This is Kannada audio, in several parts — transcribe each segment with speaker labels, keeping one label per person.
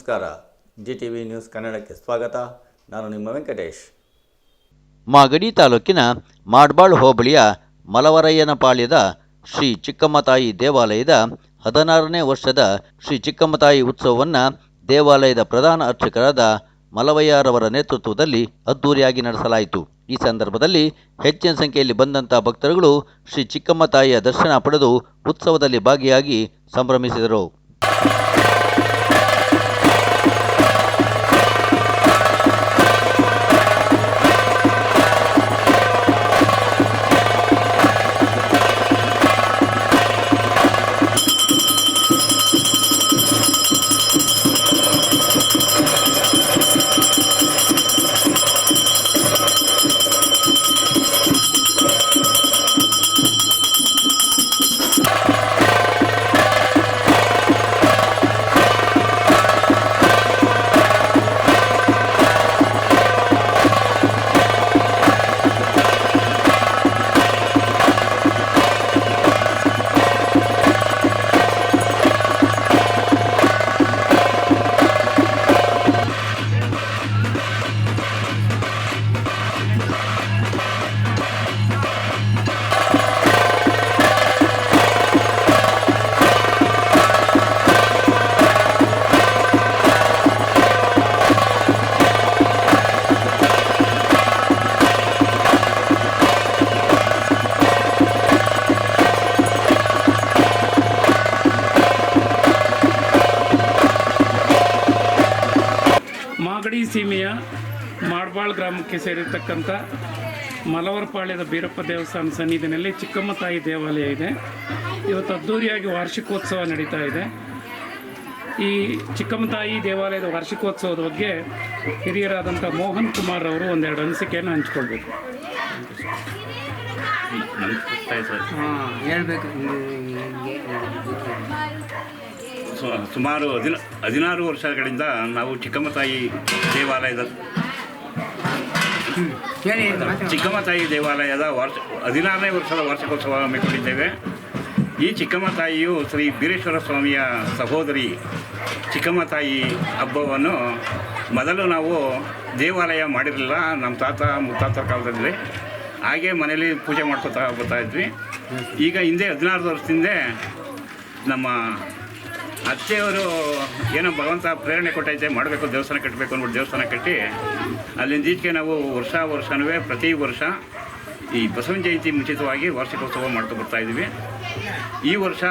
Speaker 1: ನಮಸ್ಕಾರ. GTV ನ್ಯೂಸ್ ಕನ್ನಡಕ್ಕೆ ಸ್ವಾಗತ. ನಾನು ನಿಮ್ಮ ವೆಂಕಟೇಶ್.
Speaker 2: ಮಾಗಡಿ ತಾಲೂಕಿನ ಮಾಡ್ಬಾಳ್ ಹೋಬಳಿಯ ಮಲವರಯ್ಯನಪಾಳ್ಯದ ಶ್ರೀ ಚಿಕ್ಕಮ್ಮತಾಯಿ ದೇವಾಲಯದ 16ನೇ ವರ್ಷದ ಶ್ರೀ ಚಿಕ್ಕಮ್ಮತಾಯಿ ಉತ್ಸವವನ್ನು ದೇವಾಲಯದ ಪ್ರಧಾನ ಅರ್ಚಕರಾದ ಮಲವಯ್ಯರವರ ನೇತೃತ್ವದಲ್ಲಿ ಅದ್ದೂರಿಯಾಗಿ ನಡೆಸಲಾಯಿತು. ಈ ಸಂದರ್ಭದಲ್ಲಿ ಹೆಚ್ಚಿನ ಸಂಖ್ಯೆಯಲ್ಲಿ ಬಂದಂಥ ಭಕ್ತರುಗಳು ಶ್ರೀ ಚಿಕ್ಕಮ್ಮತಾಯಿಯ ದರ್ಶನ ಪಡೆದು ಉತ್ಸವದಲ್ಲಿ ಭಾಗಿಯಾಗಿ ಸಂಭ್ರಮಿಸಿದರು.
Speaker 3: ಮಾಗಡಿ ಸೀಮೆಯ ಮಾಡ್ಬಾಳ್ ಗ್ರಾಮಕ್ಕೆ ಸೇರಿರ್ತಕ್ಕಂಥ ಮಲವರಪಾಳ್ಯದ ಬೀರಪ್ಪ ದೇವಸ್ಥಾನ ಸನ್ನಿಧಿನಲ್ಲಿ ಚಿಕ್ಕಮ್ಮತಾಯಿ ದೇವಾಲಯ ಇದೆ. ಇವತ್ತು ಅದ್ದೂರಿಯಾಗಿ ವಾರ್ಷಿಕೋತ್ಸವ ನಡೀತಾ ಇದೆ. ಈ ಚಿಕ್ಕಮ್ಮತಾಯಿ ದೇವಾಲಯದ ವಾರ್ಷಿಕೋತ್ಸವದ ಬಗ್ಗೆ ಹಿರಿಯರಾದಂಥ ಮೋಹನ್ ಕುಮಾರ್ ಅವರು ಒಂದೆರಡು ಅನಿಸಿಕೆಯನ್ನು ಹಂಚ್ಕೊಳ್ಬೇಕು.
Speaker 4: ಸುಮಾರು 16 ವರ್ಷಗಳಿಂದ ನಾವು ಚಿಕ್ಕಮ್ಮತಾಯಿ ದೇವಾಲಯದ 16ನೇ ವರ್ಷದ ವಾರ್ಷಿಕೋತ್ಸವ ಹಮ್ಮಿಕೊಂಡಿದ್ದೇವೆ. ಈ ಚಿಕ್ಕಮ್ಮತಾಯಿಯು ಶ್ರೀ ಬೀರೇಶ್ವರ ಸ್ವಾಮಿಯ ಸಹೋದರಿ ಚಿಕ್ಕಮ್ಮತಾಯಿ ಹಬ್ಬವನ್ನು ಮೊದಲು ನಾವು ದೇವಾಲಯ ಮಾಡಿರಲಿಲ್ಲ. ನಮ್ಮ ತಾತ ಮುತ್ತಾತರ ಕಾಲದಲ್ಲಿ ಹಾಗೆ ಮನೇಲಿ ಪೂಜೆ ಮಾಡ್ಕೊತಾ ಬರ್ತಾಯಿದ್ವಿ. ಈಗ ಹಿಂದೆ 16 ವರ್ಷದಿಂದ ನಮ್ಮ ಅತ್ತೆಯವರು ಏನೋ ಭಗವಂತ ಪ್ರೇರಣೆ ಕೊಟ್ಟೈತೆ ಮಾಡಬೇಕು, ದೇವಸ್ಥಾನ ಕಟ್ಟಬೇಕು ಅಂದ್ಬಿಟ್ಟು ದೇವಸ್ಥಾನ ಕಟ್ಟಿ ಅಲ್ಲಿಂದ ಈಚೆಗೆ ನಾವು ವರ್ಷವೂ ಪ್ರತಿ ವರ್ಷ ಈ ಬಸವನ ಜಯಂತಿ ಮುಂಚಿತವಾಗಿ ವಾರ್ಷಿಕೋತ್ಸವ ಮಾಡ್ತಾ ಬರ್ತಾಯಿದ್ವಿ. ಈ ವರ್ಷ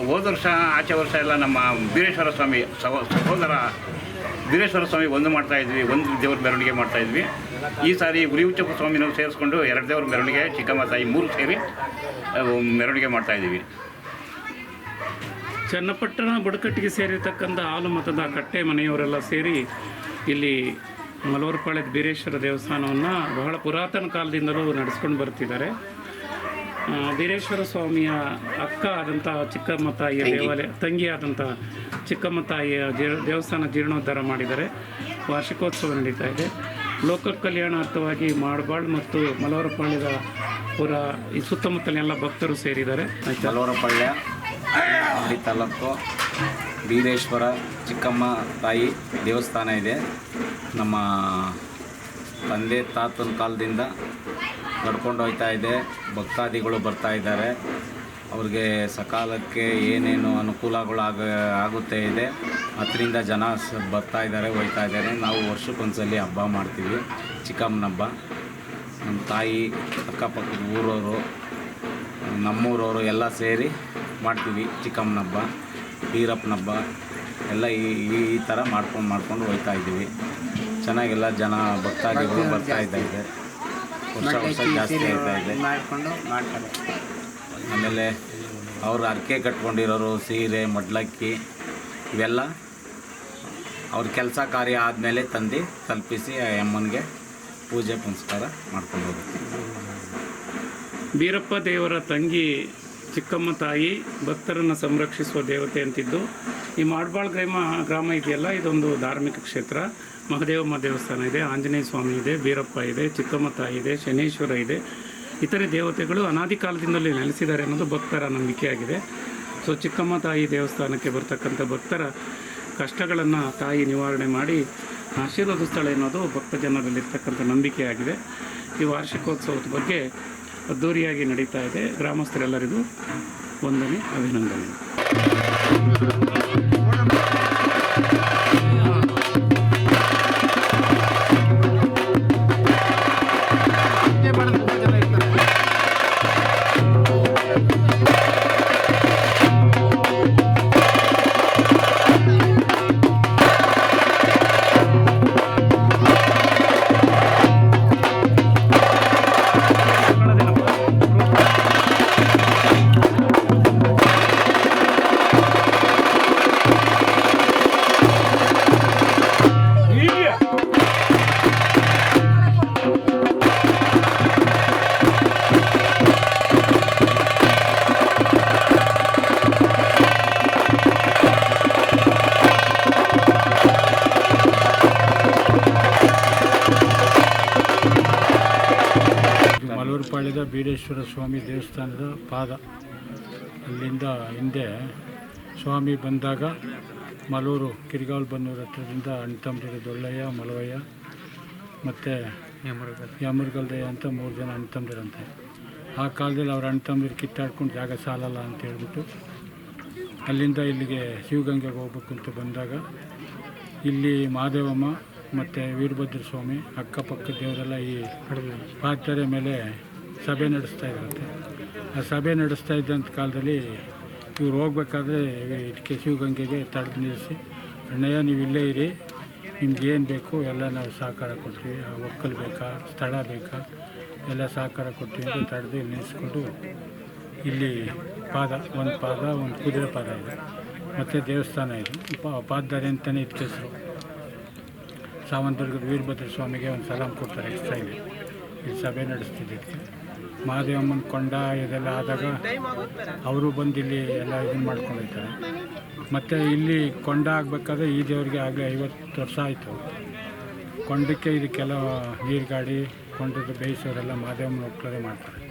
Speaker 4: ಹೋದ ವರ್ಷ ಆಚೆ ವರ್ಷ ಎಲ್ಲ ನಮ್ಮ ಬೀರೇಶ್ವರ ಸ್ವಾಮಿ ಸಹೋದರ ಬೀರೇಶ್ವರ ಸ್ವಾಮಿ ಒಂದು ಮಾಡ್ತಾಯಿದ್ವಿ, ಒಂದು ದೇವ್ರ ಮೆರವಣಿಗೆ ಮಾಡ್ತಾಯಿದ್ವಿ. ಈ ಸಾರಿ ಉರಿಯುಚ್ಚಪ್ಪ ಸ್ವಾಮಿನೂ ಸೇರಿಸ್ಕೊಂಡು 2 ದೇವ್ರ ಮೆರವಣಿಗೆ, ಚಿಕ್ಕಮ್ಮತಾಯಿ 3 ಸೇರಿ ಮೆರವಣಿಗೆ ಮಾಡ್ತಾಯಿದ್ದೀವಿ.
Speaker 3: ಚನ್ನಪಟ್ಟಣ ಬುಡಕಟ್ಟಿಗೆ ಸೇರಿರ್ತಕ್ಕಂಥ ಹಾಲು ಮತದ ಕಟ್ಟೆ ಮನೆಯವರೆಲ್ಲ ಸೇರಿ ಇಲ್ಲಿ ಮಲವರಪಾಳ್ಯದ ಬೀರೇಶ್ವರ ದೇವಸ್ಥಾನವನ್ನು ಬಹಳ ಪುರಾತನ ಕಾಲದಿಂದಲೂ ನಡೆಸ್ಕೊಂಡು ಬರ್ತಿದ್ದಾರೆ. ಬೀರೇಶ್ವರ ಸ್ವಾಮಿಯ ಅಕ್ಕ ಆದಂಥ ಚಿಕ್ಕಮ್ಮತಾಯಿಯ ದೇವಾಲಯ ತಂಗಿಯಾದಂಥ ಚಿಕ್ಕಮ್ಮತಾಯಿಯ ದೇವಸ್ಥಾನ ಜೀರ್ಣೋದ್ಧಾರ ಮಾಡಿದ್ದಾರೆ. ವಾರ್ಷಿಕೋತ್ಸವ ನಡೀತಾ ಇದೆ. ಲೋಕ ಕಲ್ಯಾಣಾರ್ಥವಾಗಿ ಮಾಡ್ಬಾಳ್ ಮತ್ತು ಮಲವರಪಾಳ್ಯದ ಪುರ ಈ ಸುತ್ತಮುತ್ತಲಿನ ಎಲ್ಲ ಭಕ್ತರು ಸೇರಿದ್ದಾರೆ.
Speaker 5: ಮಲವರಪಾಳ್ಯ ಮಾಗಡಿ ತಾಲೂಕು ಬೀರೇಶ್ವರ ಚಿಕ್ಕಮ್ಮ ತಾಯಿ ದೇವಸ್ಥಾನ ಇದೆ. ನಮ್ಮ ತಂದೆ ತಾತನ ಕಾಲದಿಂದ ನಡ್ಕೊಂಡು ಹೋಗ್ತಾ ಇದೆ. ಭಕ್ತಾದಿಗಳು ಬರ್ತಾ ಇದ್ದಾರೆ. ಅವ್ರಿಗೆ ಸಕಾಲಕ್ಕೆ ಏನೇನು ಅನುಕೂಲಗಳು ಆಗುತ್ತೆ ಇದೆ, ಅದರಿಂದ ಜನ ಬರ್ತಾ ಇದ್ದಾರೆ, ಹೋಗ್ತಾ ಇದ್ದಾರೆ. ನಾವು ವರ್ಷಕ್ಕೊಂದ್ಸಲಿ ಹಬ್ಬ ಮಾಡ್ತೀವಿ, ಚಿಕ್ಕಮ್ಮನ ಹಬ್ಬ. ನಮ್ಮ ತಾಯಿ, ಅಕ್ಕಪಕ್ಕದ ಊರವರು, ನಮ್ಮೂರವರು ಎಲ್ಲ ಸೇರಿ ಮಾಡ್ತೀವಿ ಚಿಕ್ಕಮ್ಮನ ಹಬ್ಬ, ಬೀರಪ್ಪನ ಹಬ್ಬ ಎಲ್ಲ ಈ ಥರ ಮಾಡ್ಕೊಂಡು ಹೋಗ್ತಾ ಇದ್ದೀವಿ. ಚೆನ್ನಾಗೆಲ್ಲ ಜನ ಭಕ್ತಾದಿಗಳು ಬರ್ತಾ ಇದ್ದಾರೆ. ವರ್ಷ ಜಾಸ್ತಿ ಆಗ್ತಾ ಇದೆ. ಆಮೇಲೆ ಅವರು ಅರ್ಕೆ ಕಟ್ಕೊಂಡಿರೋರು ಸೀರೆ, ಮಡ್ಲಕ್ಕಿ ಇವೆಲ್ಲ ಅವ್ರ ಕೆಲಸ ಕಾರ್ಯ ಆದಮೇಲೆ ತಂದು ತಲುಪಿಸಿ ಅಮ್ಮನಿಗೆ ಪೂಜೆ ಪುನಸ್ಕಾರ ಮಾಡ್ಕೊಂಡು ಹೋಗ್ತೀವಿ.
Speaker 3: ಬೀರಪ್ಪ ದೇವರ ತಂಗಿ ಚಿಕ್ಕಮ್ಮ ತಾಯಿ ಭಕ್ತರನ್ನು ಸಂರಕ್ಷಿಸುವ ದೇವತೆ ಅಂತಿದ್ದು, ಈ ಮಾಡ್ಬಾಳ್ ಗ್ರಾಮ ಇದೆಯಲ್ಲ, ಇದೊಂದು ಧಾರ್ಮಿಕ ಕ್ಷೇತ್ರ. ಮಹದೇವಮ್ಮ ದೇವಸ್ಥಾನ ಇದೆ, ಆಂಜನೇಯ ಸ್ವಾಮಿ ಇದೆ, ಬೀರಪ್ಪ ಇದೆ, ಚಿಕ್ಕಮ್ಮ ತಾಯಿ ಇದೆ, ಶನೇಶ್ವರ ಇದೆ. ಇತರೆ ದೇವತೆಗಳು ಅನಾದಿ ಕಾಲದಿಂದಲೇ ನೆಲೆಸಿದ್ದಾರೆ ಅನ್ನೋದು ಭಕ್ತರ ನಂಬಿಕೆಯಾಗಿದೆ. ಸೊ ಚಿಕ್ಕಮ್ಮ ತಾಯಿ ದೇವಸ್ಥಾನಕ್ಕೆ ಬರ್ತಕ್ಕಂಥ ಭಕ್ತರ ಕಷ್ಟಗಳನ್ನು ತಾಯಿ ನಿವಾರಣೆ ಮಾಡಿ ಆಶೀರ್ವಾದ ಸ್ಥಳ ಎನ್ನುವುದು ಭಕ್ತ ಜನರಲ್ಲಿರ್ತಕ್ಕಂಥ ನಂಬಿಕೆಯಾಗಿದೆ. ಈ ವಾರ್ಷಿಕೋತ್ಸವದ ಬಗ್ಗೆ ಅದ್ದೂರಿಯಾಗಿ ನಡೀತಾ ಇದೆ. ಗ್ರಾಮಸ್ಥರೆಲ್ಲರಿಗೂ ವಂದನೆ, ಅಭಿನಂದನೆ.
Speaker 6: ಮಲವರಪಾಳ್ಯದ ಬೀರೇಶ್ವರ ಸ್ವಾಮಿ ದೇವಸ್ಥಾನದ ಪಾದ. ಅಲ್ಲಿಂದ ಹಿಂದೆ ಸ್ವಾಮಿ ಬಂದಾಗ ಮಲೂರು ಕಿರಿಗಾಲ್ ಬನ್ನೂರು ಹತ್ರದಿಂದ ಅಣ್ತಂಬ್ರಿಗೆ ದೊಳ್ಳಯ್ಯ, ಮಲವಯ್ಯ ಮತ್ತು ಯಾಮರ್ಗಲ್ದಯ್ಯ ಅಂತ 3 ಜನ ಅಣ್ತಂಬ್ರಂತೆ. ಆ ಕಾಲದಲ್ಲಿ ಅವ್ರ ಅಣ್ತಂಬ್ರು ಕಿತ್ತಾಡ್ಕೊಂಡು ಜಾಗ ಸಾಲಲ್ಲ ಅಂತ ಹೇಳ್ಬಿಟ್ಟು ಅಲ್ಲಿಂದ ಇಲ್ಲಿಗೆ ಶಿವಗಂಗೆಗೆ ಹೋಗ್ಬೇಕು ಅಂತ ಬಂದಾಗ ಇಲ್ಲಿ ಮಹಾದೇವಮ್ಮ ಮತ್ತು ವೀರಭದ್ರ ಸ್ವಾಮಿ ಅಕ್ಕಪಕ್ಕ ದೇವರೆಲ್ಲ ಈ ಪಾತ್ರೆ ಮೇಲೆ ಸಭೆ ನಡೆಸ್ತಾ ಇದ್ರಂತೆ. ಆ ಸಭೆ ನಡೆಸ್ತಾ ಇದ್ದಂಥ ಕಾಲದಲ್ಲಿ ಇವ್ರು ಹೋಗ್ಬೇಕಾದ್ರೆ ಇದಕ್ಕೆ ಶಿವಗಂಗೆಗೆ ತಡೆದು ನಿಲ್ಲಿಸಿ, ಅಣ್ಣಯ್ಯ ನೀವು ಇಲ್ಲೇ ಇರಿ, ನಿಮ್ಗೇನು ಬೇಕು ಎಲ್ಲ ನಾವು ಸಹಕಾರ ಕೊಡ್ತೀವಿ, ಒಕ್ಕಲು ಬೇಕಾ, ಸ್ಥಳ ಬೇಕಾ, ಎಲ್ಲ ಸಹಕಾರ ಕೊಡ್ತೀವಿ ಅಂತ ತಡೆದು ನಿಲ್ಲಿಸ್ಕೊಂಡು ಇಲ್ಲಿ ಒಂದು ಕುದುರೆ ಪಾದ ಇದೆ ಮತ್ತು ದೇವಸ್ಥಾನ ಇದೆ. ಪಾದದಾರಿ ಅಂತಲೇ ಇದಕ್ಕೆ ಹೆಸರು. ಸಾವಂತದುರ್ಗದ ವೀರಭದ್ರ ಸ್ವಾಮಿಗೆ ಒಂದು ಸಲಾಮ್ ಕೊಡ್ತಾರೆ ಎಕ್ಸ್ಟ್ರಾ. ಇಲ್ಲಿ ಸಭೆ ನಡೆಸ್ತಿದ್ದಕ್ಕೆ ಮಹಾದೇವಮ್ಮನ ಕೊಂಡ ಇದೆಲ್ಲ ಆದಾಗ ಅವರು ಬಂದು ಇಲ್ಲಿ ಎಲ್ಲ ಇದನ್ನು ಮಾಡ್ಕೊಂಡು ಹೋಗ್ತಾರೆ. ಮತ್ತು ಇಲ್ಲಿ ಕೊಂಡ ಆಗಬೇಕಾದ್ರೆ ಈ ದೇವ್ರಿಗೆ ಆಗಲೇ 50 ವರ್ಷ ಆಯಿತು. ಕೊಂಡಕ್ಕೆ ಇದಕ್ಕೆಲ್ಲ ನೀರು ಗಾಡಿ ಕೊಂಡದ ಬೇಯಿಸೋರೆಲ್ಲ ಮಹಾದೇವಮ್ಮನ ಒಕ್ಕಲೇ ಮಾಡ್ತಾರೆ.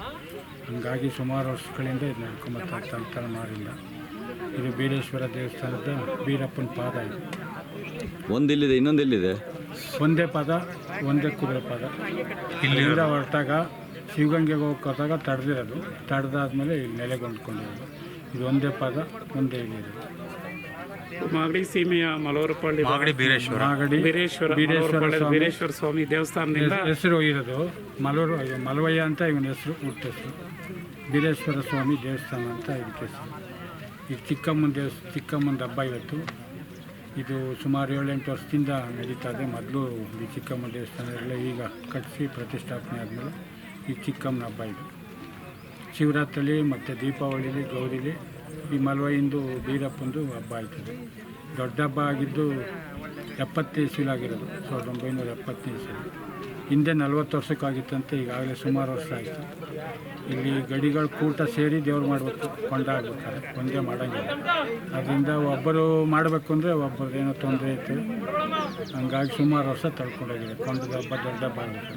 Speaker 6: ಹಂಗಾಗಿ ಸುಮಾರು ವರ್ಷಗಳಿಂದ ಇದು ನಡ್ಕೊಂಬರ್ತಾರೆ ಅಂತರ ಮಾರಿಲ್ಲ. ಇದು ಬೀರೇಶ್ವರ ದೇವಸ್ಥಾನದ ಬೀರಪ್ಪನ ಪಾದ. ಇದು
Speaker 1: ಒಂದಿಲ್ಲಿದೆ, ಇನ್ನೊಂದೆಲ್ಲಿದೆ?
Speaker 6: ಒಂದೇ ಪಾದ, ಒಂದೇ ಕುದುರೆ ಪಾದ. ಇಲ್ಲಿಂದ ಹೊರಟಾಗ ಶಿವಗಂಗೆಗೆ ಹೋಗೋದಾಗ ತಡೆದಿರೋದು, ತಡೆದಾದ್ಮೇಲೆ ಇಲ್ಲಿ ನೆಲೆಗೊಂಡ್ಕೊಂಡಿರೋದು. ಇದು ಒಂದೇ ಪಾದ, ಒಂದೇ ಇಲ್ಲಿರೋದು.
Speaker 3: ಮಾಗಡಿ ಸೀಮೆಯ ಮಲವರಪಾಳ್ಯ ಬೀರೇಶ್ವರ ಸ್ವಾಮಿ ದೇವಸ್ಥಾನದಿಂದ
Speaker 6: ಹೆಸರು ಇರೋದು ಮಲವಯ್ಯ ಅಂತ ಇವನ ಹೆಸರು, ಹುಟ್ಟು ಹೆಸರು. ಬೀರೇಶ್ವರ ಸ್ವಾಮಿ ದೇವಸ್ಥಾನ ಅಂತ ಇದಕ್ಕೆ ಹೆಸರು. ಈಗ ಚಿಕ್ಕಮ್ಮನ ಹಬ್ಬ ಇವತ್ತು. ಇದು ಸುಮಾರು 7-8 ವರ್ಷದಿಂದ ನಡೀತಾ ಇದೆ. ಮೊದಲು ಈ ಚಿಕ್ಕಮ್ಮ ದೇವಸ್ಥಾನ ಎಲ್ಲ ಈಗ ಕಟ್ಟಿಸಿ ಪ್ರತಿಷ್ಠಾಪನೆ ಆದಮೇಲೆ ಈ ಚಿಕ್ಕಮ್ಮನ ಹಬ್ಬ ಇದು. ಶಿವರಾತ್ರಿಲಿ ಮತ್ತು ದೀಪಾವಳಿಲಿ, ಗೌರಿಲಿ ಈ ಮಲವಯ್ಯಂದು ಬೀರಪ್ಪಂದು ಹಬ್ಬ ಆಯ್ತದೆ. ದೊಡ್ಡ ಹಬ್ಬ ಆಗಿದ್ದು 70 ಇಸ್ವಿಲಾಗಿರೋದು, 1970 ಇಸ್ವಿ. ಹಿಂದೆ 40 ವರ್ಷಕ್ಕಾಗಿತ್ತಂತೆ. ಈಗಾಗಲೇ ಸುಮಾರು ವರ್ಷ ಆಯಿತು. ಇಲ್ಲಿ ಗಡಿಗಳ ಕೂಟ ಸೇರಿ ದೇವ್ರು ಮಾಡಬೇಕು, ಕೊಂಡ ಆಗ್ಬೇಕಾದ್ರೆ ಒಂದೇ ಮಾಡೋಂಗಿಲ್ಲ. ಅದರಿಂದ ಒಬ್ಬರು ಮಾಡಬೇಕು ಅಂದರೆ ಒಬ್ಬರದ್ದು ಏನೋ ತೊಂದರೆ ಇತ್ತು. ಹಂಗಾಗಿ ಸುಮಾರು ವರ್ಷ ತಳ್ಕೊಂಡೋಗಿದೆ. ಕೊಂಡದ ಹಬ್ಬ ದೊಡ್ಡ ಹಬ್ಬ ಆಗಬೇಕು.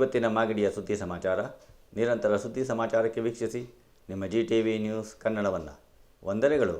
Speaker 1: ಇವತ್ತಿನ ಮಾಗಡಿಯ ಸುದ್ದಿ ಸಮಾಚಾರ. ನಿರಂತರ ಸುದ್ದಿ ಸಮಾಚಾರಕ್ಕೆ ವೀಕ್ಷಿಸಿ ನಿಮ್ಮ GTV ನ್ಯೂಸ್ ಕನ್ನಡವನ್ನು. ವಂದನೆಗಳು.